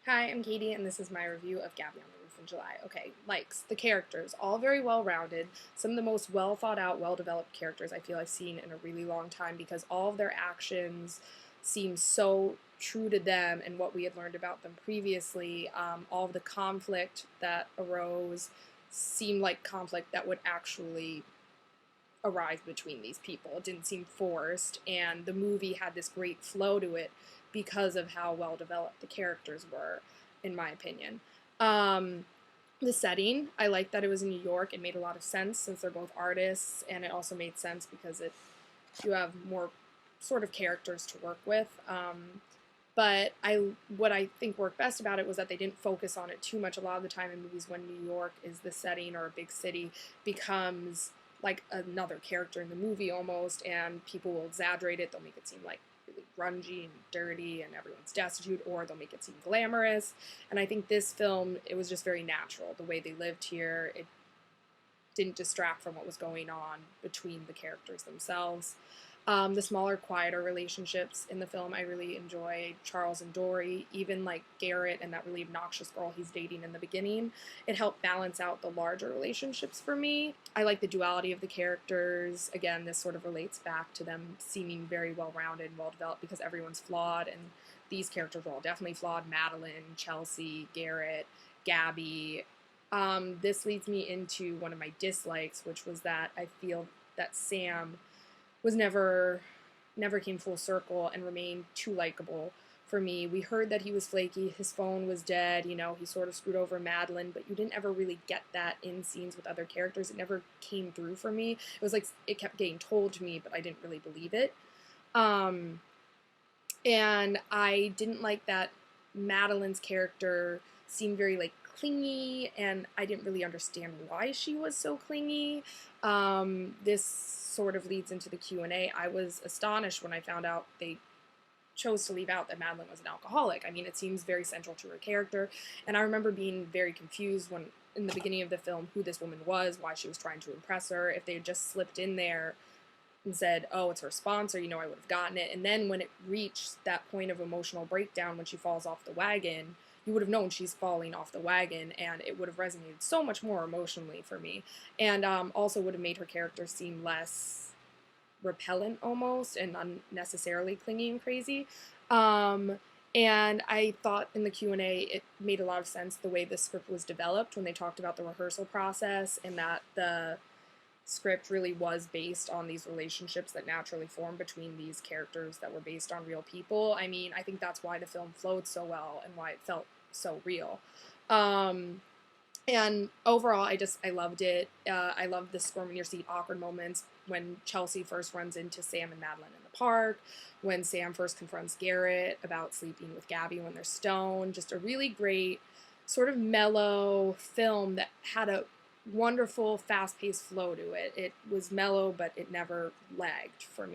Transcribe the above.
Hi, I'm Katie, and this is my review of Gabby on the Roof in July. Okay, likes. The characters, all very well rounded. Some of the most well thought out, well developed characters I feel I've seen in a really long time because all of their actions seem so true to them and what we had learned about them previously. All of the conflict that arose seemed like conflict that would actually arise between these people. It didn't seem forced, and the movie had this great flow to it because of how well developed the characters were, in my opinion. Um, the setting, I liked that it was in New York. It made a lot of sense since they're both artists, and it also made sense because you have more sort of characters to work with. But what I think worked best about it was that they didn't focus on it too much. A lot of the time in movies, when New York is the setting or a big city, becomes like another character in the movie almost, and people will exaggerate it. They'll make it seem like really grungy and dirty, and everyone's destitute, or they'll make it seem glamorous. And I think this film, it was just very natural the way they lived here. It didn't distract from what was going on between the characters themselves. The smaller, quieter relationships in the film I really enjoyed. Charles and Dory, even like Garrett and that really obnoxious girl he's dating in the beginning. It helped balance out the larger relationships for me. I like the duality of the characters. Again, this sort of relates back to them seeming very well rounded and well developed because everyone's flawed, and these characters were all definitely flawed. Madeline, Chelsea, Garrett, Gabby. This leads me into one of my dislikes, which was that I feel that Sam was never came full circle and remained too likable for me. We heard that he was flaky, his phone was dead, he sort of screwed over Madeline, but you didn't ever really get that in scenes with other characters. It never came through for me. It was like it kept getting told to me, but I didn't really believe it. Um, and I didn't like that Madeline's character seemed very like clingy, and I didn't really understand why she was so clingy. This sort of leads into the Q&A. I was astonished when I found out they chose to leave out that Madeline was an alcoholic. I mean, it seems very central to her character, and I remember being very confused when in the beginning of the film who this woman was, why she was trying to impress her. If they had just slipped in there and said, oh, it's her sponsor, I would have gotten it. And then when it reached that point of emotional breakdown when she falls off the wagon, you would have known she's falling off the wagon, and it would have resonated so much more emotionally for me. And also would have made her character seem less repellent almost and unnecessarily clingy and crazy. And I thought in the Q&A it made a lot of sense the way the script was developed when they talked about the rehearsal process, and that the script really was based on these relationships that naturally formed between these characters that were based on real people. I mean, I think that's why the film flowed so well and why it felt so real. And overall, I loved it. I loved the squirm in your seat awkward moments when Chelsea first runs into Sam and Madeline in the park, when Sam first confronts Garrett about sleeping with Gabby when they're stoned. Just a really great sort of mellow film that had a wonderful fast-paced flow to it. It was mellow, but it never lagged for me.